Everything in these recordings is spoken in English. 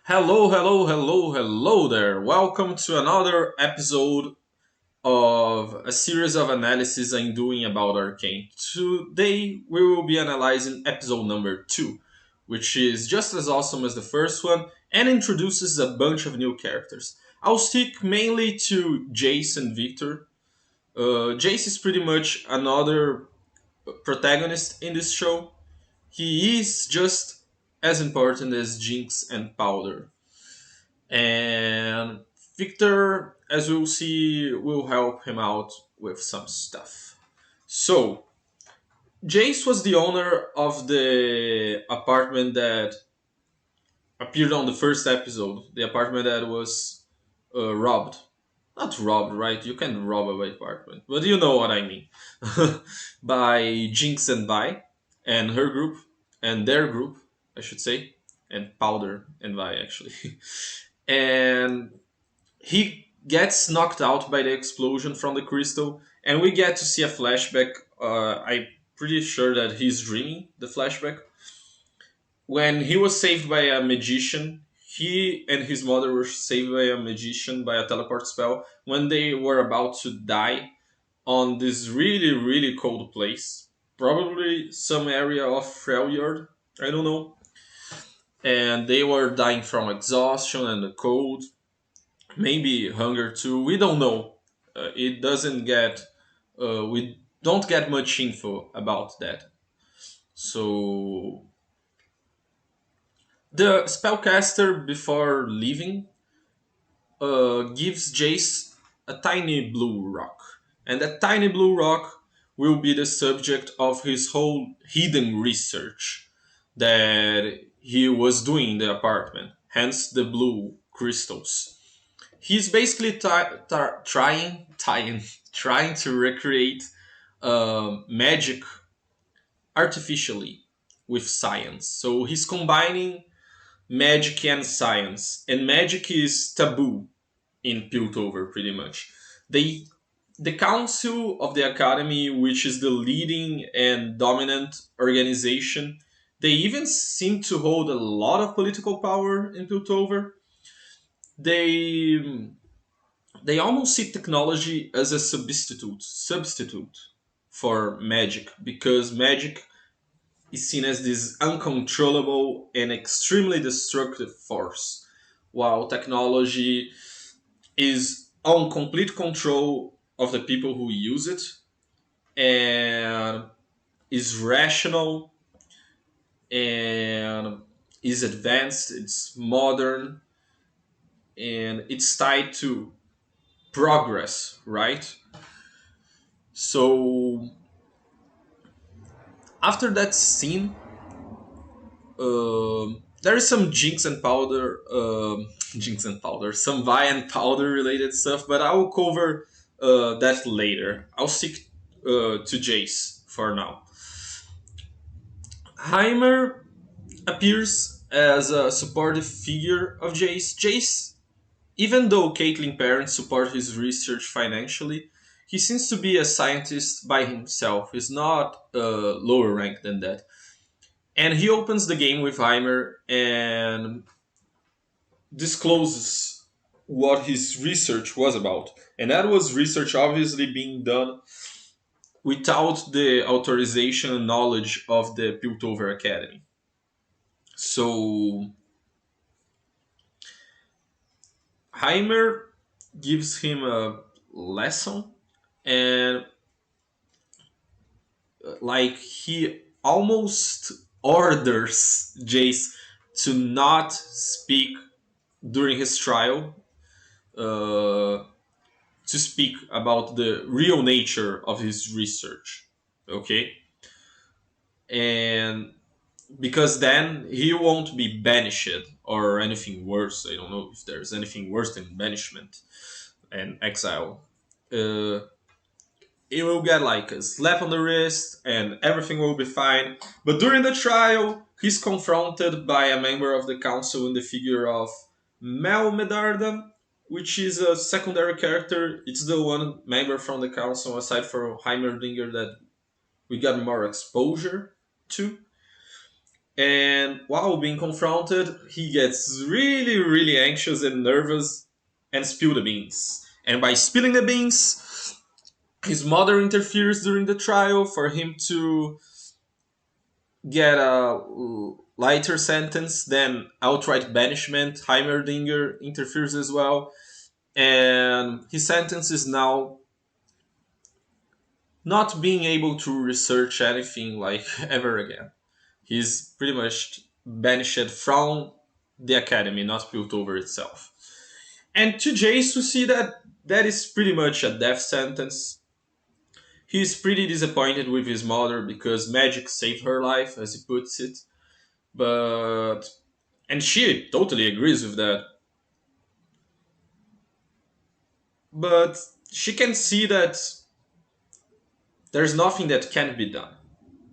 Hello, hello, hello, hello there. Welcome to another episode of a series of analysis I'm doing about Arcane. Today we will be analyzing episode number 2, which is just as awesome as the first one and introduces a bunch of new characters. I'll stick mainly to Jace and Victor. Jace is pretty much another protagonist in this show. He is just as important as Jinx and Powder. And Victor, as we'll see, will help him out with some stuff. So, Jace was the owner of the apartment that appeared on the first episode, the apartment that was robbed. Not robbed, right? You can rob a apartment, but you know what I mean. By Jinx and Vi, and her group, and their group, I should say, and Powder and Vi, actually. And he gets knocked out by the explosion from the crystal, and we get to see a flashback. I'm pretty sure that he's dreaming the flashback when he was saved by a magician. He and his mother were saved by a magician by a teleport spell when they were about to die on this really really cold place, probably some area of Freljord. I don't know. And they were dying from exhaustion and the cold, maybe hunger too. We don't know. It doesn't get. We don't get much info about that. So the spellcaster, before leaving, gives Jace a tiny blue rock, and that tiny blue rock will be the subject of his whole hidden research that he was doing in the apartment. Hence the blue crystals. He's basically trying to recreate magic artificially with science. So he's combining magic and science, and magic is taboo in Piltover pretty much. They the council of the academy, which is the leading and dominant organization, they even seem to hold a lot of political power in Piltover. They they almost see technology as a substitute for magic, because magic is seen as this uncontrollable and extremely destructive force, while technology is on complete control of the people who use it and is rational and is advanced, it's modern, and it's tied to progress, right? So after that scene, there is some Jinx and Powder, Jinx and Powder, some Vi and Powder related stuff, but I will cover that later. I'll stick to Jace for now. Heimer appears as a supportive figure of Jace. Jace, even though Caitlyn parents support his research financially, he seems to be a scientist by himself. He's not lower ranked than that. And he opens the game with Heimer and discloses what his research was about. And that was research obviously being done without the authorization and knowledge of the Piltover Academy. So Heimer gives him a lesson, and like he almost orders Jace to not speak during his trial, uh, to speak about the real nature of his research. Okay, and because then he won't be banished or anything worse. I don't know if there's anything worse than banishment and exile. Uh, he will get like a slap on the wrist and everything will be fine. But during the trial, he's confronted by a member of the council in the figure of Mel Medarda, which is a secondary character. It's the one member from the council, aside from Heimerdinger, that we got more exposure to. And while being confronted, he gets really, really anxious and nervous and spill the beans. And by spilling the beans, his mother interferes during the trial for him to get a lighter sentence than outright banishment. Heimerdinger interferes as well, and his sentence is now not being able to research anything like ever again. He's pretty much banished from the academy, not Piltover itself. And to Jace, we see that that is pretty much a death sentence. He's pretty disappointed with his mother because magic saved her life, as he puts it. But and she totally agrees with that. But she can see that there's nothing that can be done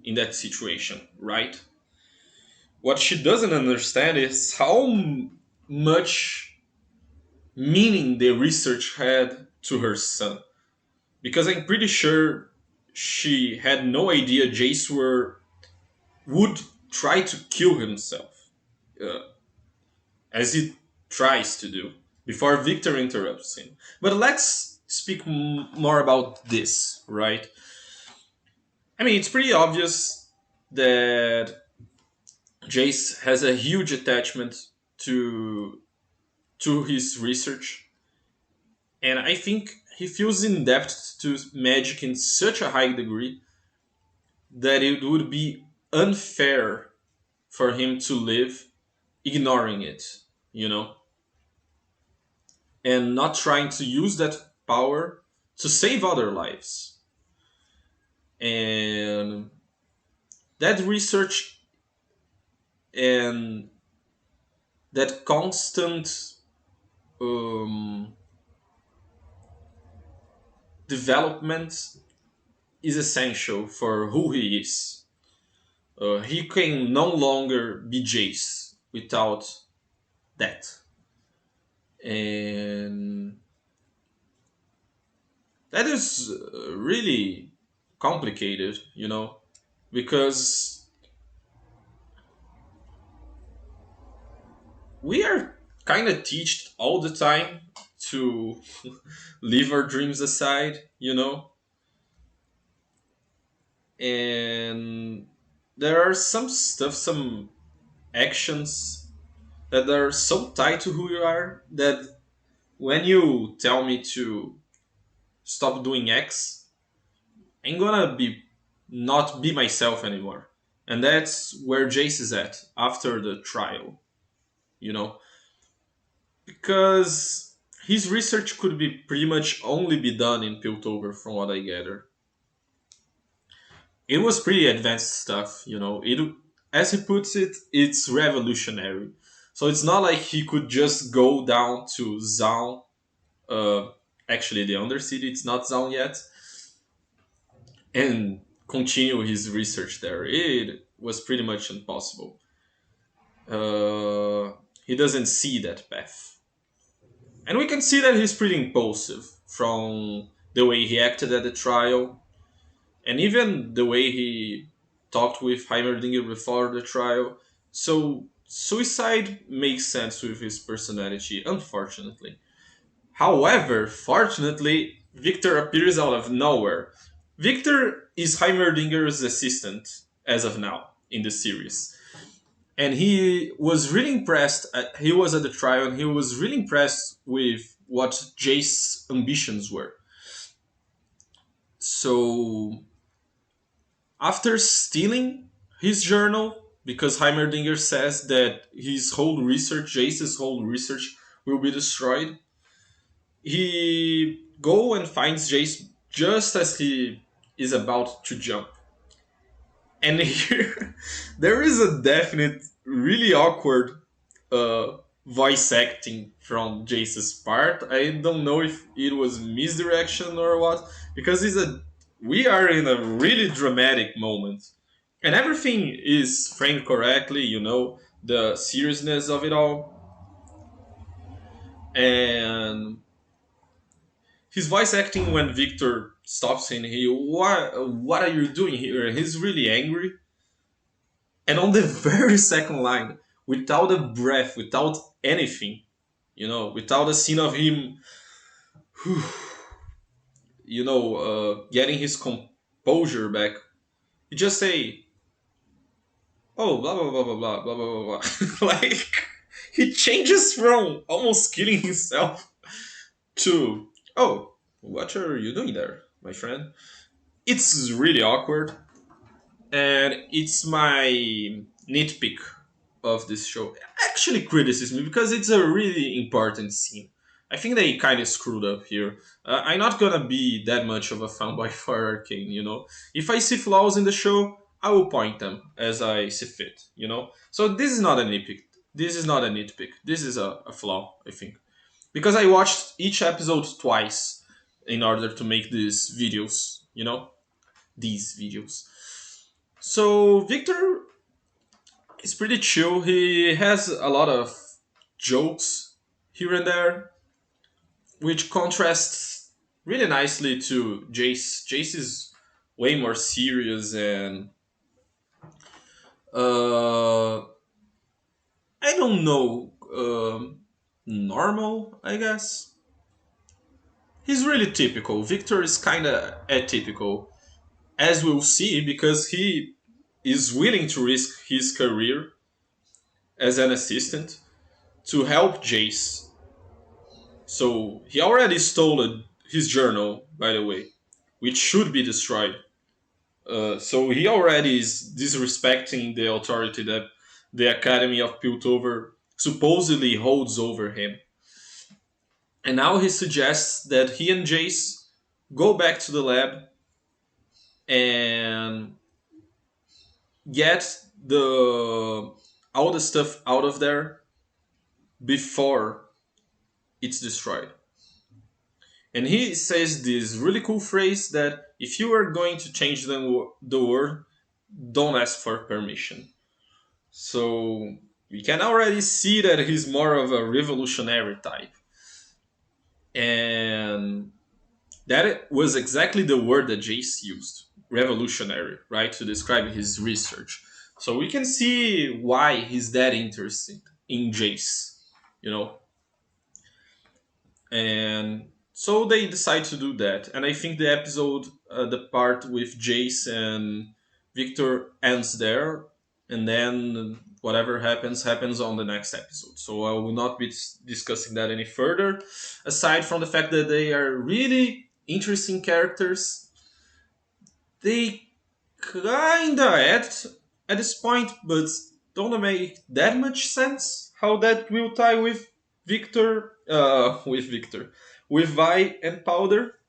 in that situation, right? What she doesn't understand is how much meaning the research had to her son. Because I'm pretty sure she had no idea Jace would try to kill himself, uh, as he tries to do, before Victor interrupts him. But let's speak more about this, right? I mean, it's pretty obvious that Jace has a huge attachment to his research, and I think he feels in debt to magic in such a high degree that it would be unfair for him to live ignoring it, you know, and not trying to use that power to save other lives. And that research and that constant um, development is essential for who he is. He can no longer be Jace without that. And that is really complicated, you know, because we are kind of taught all the time to leave our dreams aside, you know, and there are some stuff, some actions that are so tied to who you are that when you tell me to stop doing X, I'm gonna be not be myself anymore. And that's where Jace is at after the trial, you know, because his research could be pretty much only be done in Piltover, from what I gather. It was pretty advanced stuff, you know. It, as he puts it, it's revolutionary. So it's not like he could just go down to Zaun. Uh, actually, the Undercity, it's not Zaun yet, and continue his research there. It was pretty much impossible. He doesn't see that path. And we can see that he's pretty impulsive from the way he acted at the trial, and even the way he talked with Heimerdinger before the trial. So, suicide makes sense with his personality, unfortunately. However, fortunately, Victor appears out of nowhere. Victor is Heimerdinger's assistant as of now in the series. And he was really impressed. He was at the trial and he was really impressed with what Jace's ambitions were. So, after stealing his journal, because Heimerdinger says that his whole research, Jace's whole research, will be destroyed, he go and finds Jace just as he is about to jump. And here there is a definite, really awkward uh, voice acting from Jace's part. I don't know if it was misdirection or what, because we are in a really dramatic moment, and everything is framed correctly. You know, the seriousness of it all, and his voice acting when Victor stops him. What are you doing here? He's really angry, And on the very second line, without a breath, without anything, without a scene of him, getting his composure back, you just say, "Oh, blah blah blah blah blah blah blah blah blah." Like he changes from almost killing himself to, "Oh, what are you doing there, my friend?" It's really awkward, and it's my nitpick of this show. Actually, criticism because it's a really important scene. I think they kind of screwed up here. I'm not gonna be that much of a fanboy for Arcane, If I see flaws in the show, I will point them as I see fit. So this is not a nitpick. This is not a nitpick. This is a flaw, I think. Because I watched each episode twice in order to make these videos. These videos. So Victor is pretty chill. He has a lot of jokes here and there, which contrasts really nicely to Jace. Jace is way more serious and uh, I don't know, normal, I guess. He's really typical. Victor is kind of atypical, as we'll see, because he is willing to risk his career as an assistant to help Jace. So he already stole his journal, by the way, which should be destroyed. So he already is disrespecting the authority that the Academy of Piltover supposedly holds over him. And now he suggests that he and Jace go back to the lab and get the all the stuff out of there before it's destroyed. And he says this really cool phrase that if you are going to change the world, don't ask for permission. So we can already see that he's more of a revolutionary type. And that was exactly the word that Jace used, revolutionary, right, to describe his research. So we can see why he's that interested in Jace, you know. And so they decide to do that. And I think the episode, the part with Jace and Victor ends there, and then whatever happens on the next episode. So I will not be discussing that any further, aside from the fact that they are really interesting characters. They kinda at this point, but don't make that much sense how that will tie with Victor, with Vi and Powder.